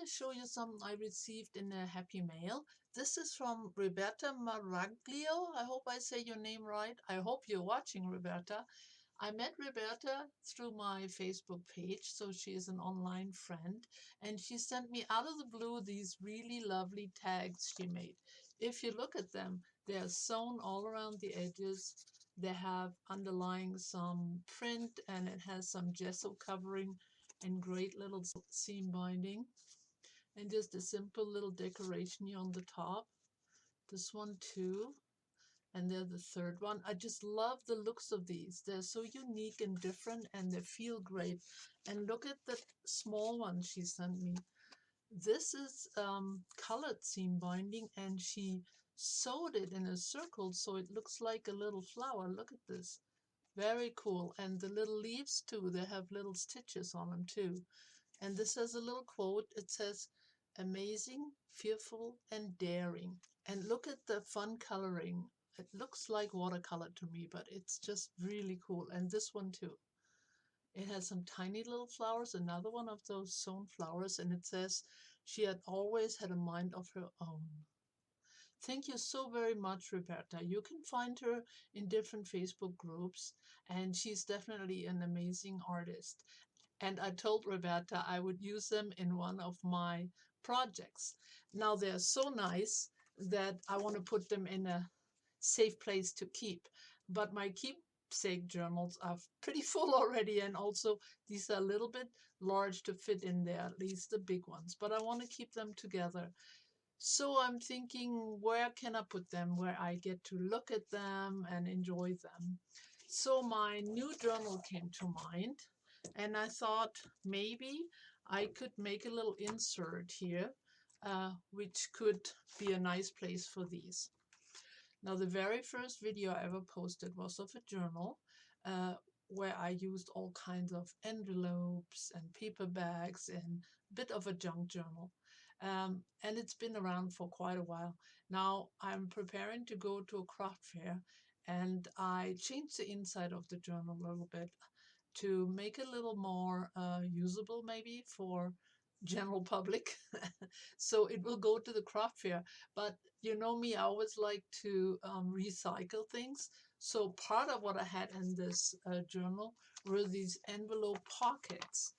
to show you something I received in a happy mail. This is from Roberta Maraglio. I hope I say your name right. I hope you're watching, Roberta. I met Roberta through my Facebook page, so she is an online friend, and she sent me out of the blue these really lovely tags she made. If you look at them, they are sewn all around the edges. They have underlying some print, and it has some gesso covering and great little seam binding, and just a simple little decoration here on the top. This one too. And they're the third one. I just love the looks of these. They're so unique and different, and they feel great. And look at the small one she sent me. This is colored seam binding, and she sewed it in a circle so it looks like a little flower. Look at this. Very cool. And the little leaves too, they have little stitches on them too. And this has a little quote. It says, "Amazing, fearful, and daring." And look at the fun coloring. It looks like watercolor to me, but it's just really cool. And this one too. It has some tiny little flowers, another one of those sewn flowers, and it says, "She had always had a mind of her own." Thank you so very much, Roberta. You can find her in different Facebook groups, and she's definitely an amazing artist. And I told Roberta I would use them in one of my projects. Now they're so nice that I want to put them in a safe place to keep. But my keepsake journals are pretty full already, and also these are a little bit large to fit in there, at least the big ones. But I want to keep them together. So I'm thinking, where can I put them where I get to look at them and enjoy them? So my new journal came to mind, and I thought maybe I could make a little insert here, which could be a nice place for these. Now, the very first video I ever posted was of a journal where I used all kinds of envelopes and paper bags and a bit of a junk journal. And it's been around for quite a while. Now I'm preparing to go to a craft fair, and I changed the inside of the journal a little bit to make it a little more usable maybe for general public. So it will go to the craft fair. But you know me, I always like to recycle things. So part of what I had in this journal were these envelope pockets.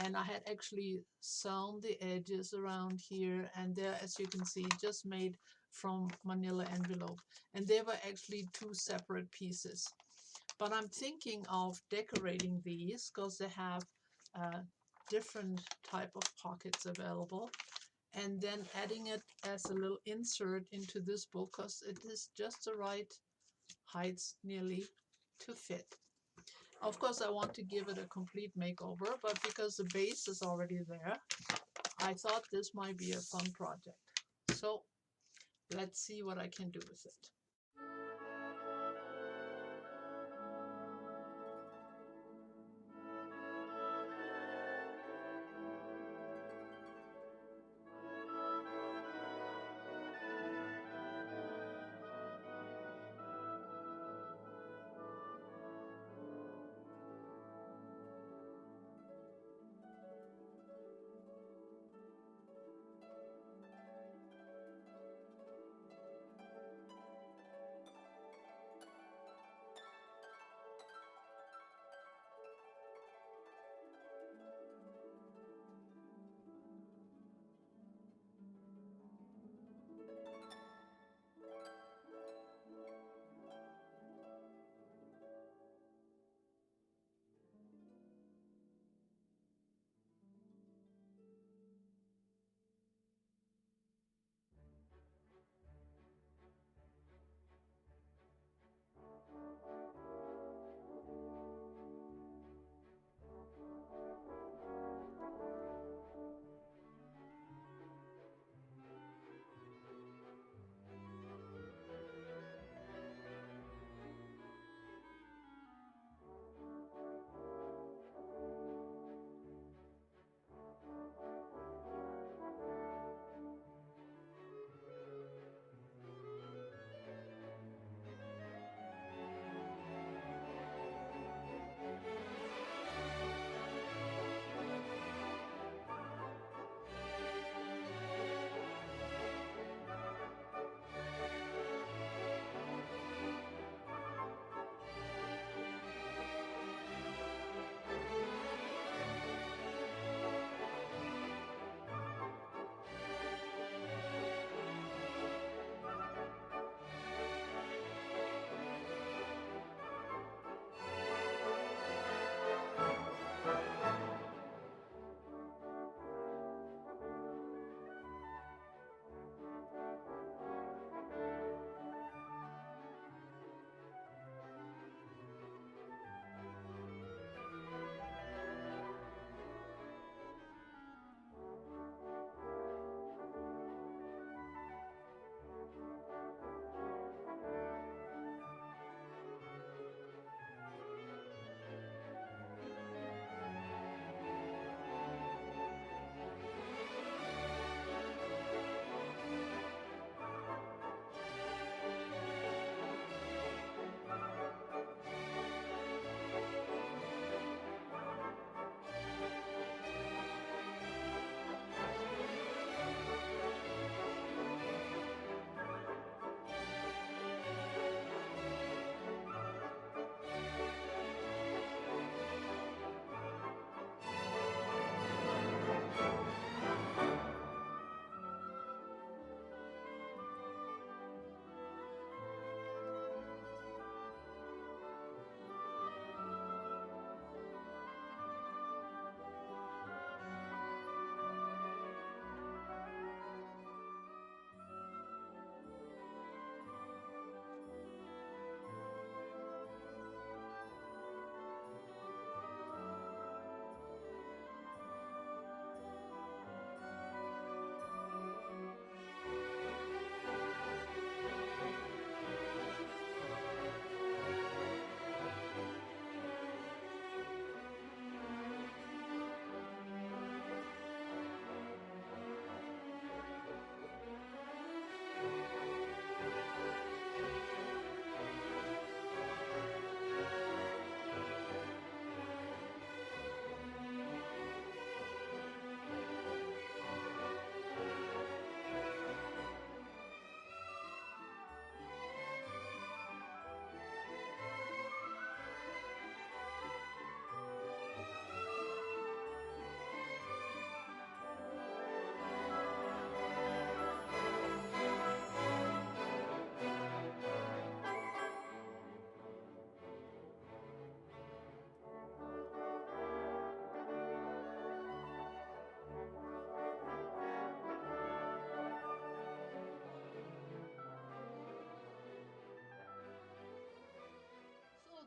And I had actually sewn the edges around here, and they're, as you can see, just made from manila envelope. And they were actually two separate pieces. But I'm thinking of decorating these because they have different type of pockets available, and then adding it as a little insert into this book because it is just the right height nearly to fit. Of course, I want to give it a complete makeover, but because the base is already there, I thought this might be a fun project. So let's see what I can do with it.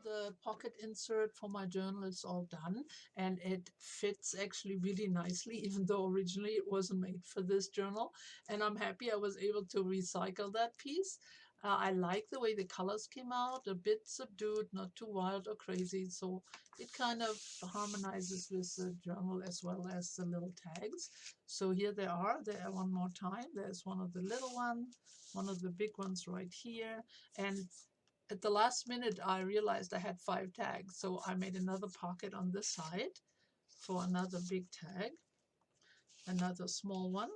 The pocket insert for my journal is all done, and it fits actually really nicely, even though originally it wasn't made for this journal. And I'm happy I was able to recycle that piece. I like the way the colors came out, a bit subdued, not too wild or crazy, so it kind of harmonizes with the journal as well as the little tags. So here they are. There one more time. There's one of the little one of the big ones right here, and at the last minute, I realized I had 5 tags, so I made another pocket on this side for another big tag, another small one,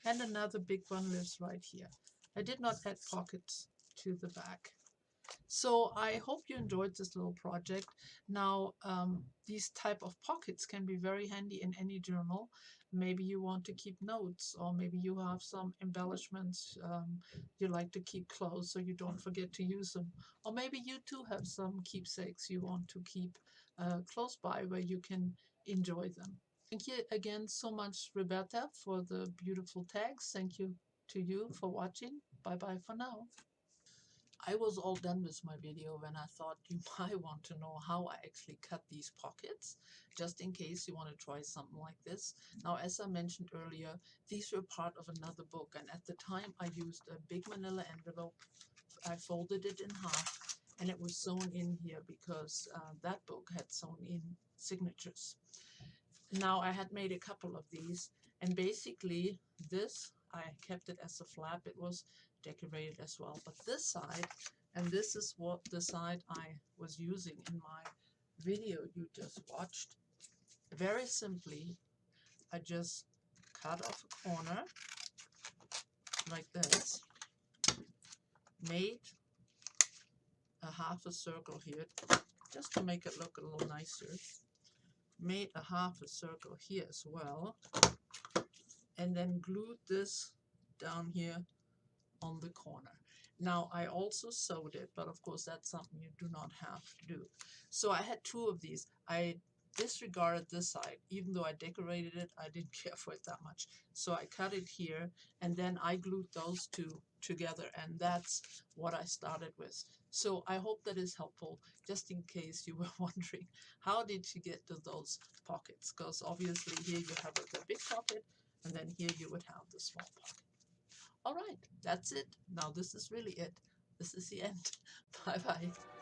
and another big one lives right here. I did not add pockets to the back. So I hope you enjoyed this little project. Now, these type of pockets can be very handy in any journal. Maybe you want to keep notes, or maybe you have some embellishments you like to keep close so you don't forget to use them. Or maybe you too have some keepsakes you want to keep close by where you can enjoy them. Thank you again so much, Roberta, for the beautiful tags. Thank you to you for watching. Bye bye for now. I was all done with my video when I thought you might want to know how I actually cut these pockets, just in case you want to try something like this. Now, as I mentioned earlier, these were part of another book, and at the time I used a big manila envelope. I folded it in half, and it was sewn in here because that book had sewn in signatures. Now, I had made a couple of these, and basically this, I kept it as a flap. It was decorated as well. But this side, and this is what the side I was using in my video you just watched, very simply, I just cut off a corner like this, made a half a circle here, just to make it look a little nicer, made a half a circle here as well, and then glued this down here on the corner. Now I also sewed it, but of course that's something you do not have to do. So I had 2 of these. I disregarded this side. Even though I decorated it, I didn't care for it that much. So I cut it here, and then I glued those 2 together, and that's what I started with. So I hope that is helpful, just in case you were wondering, how did you get to those pockets? Because obviously here you have the big pocket, and then here you would have the small pocket. All right, that's it. Now this is really it. This is the end. Bye bye.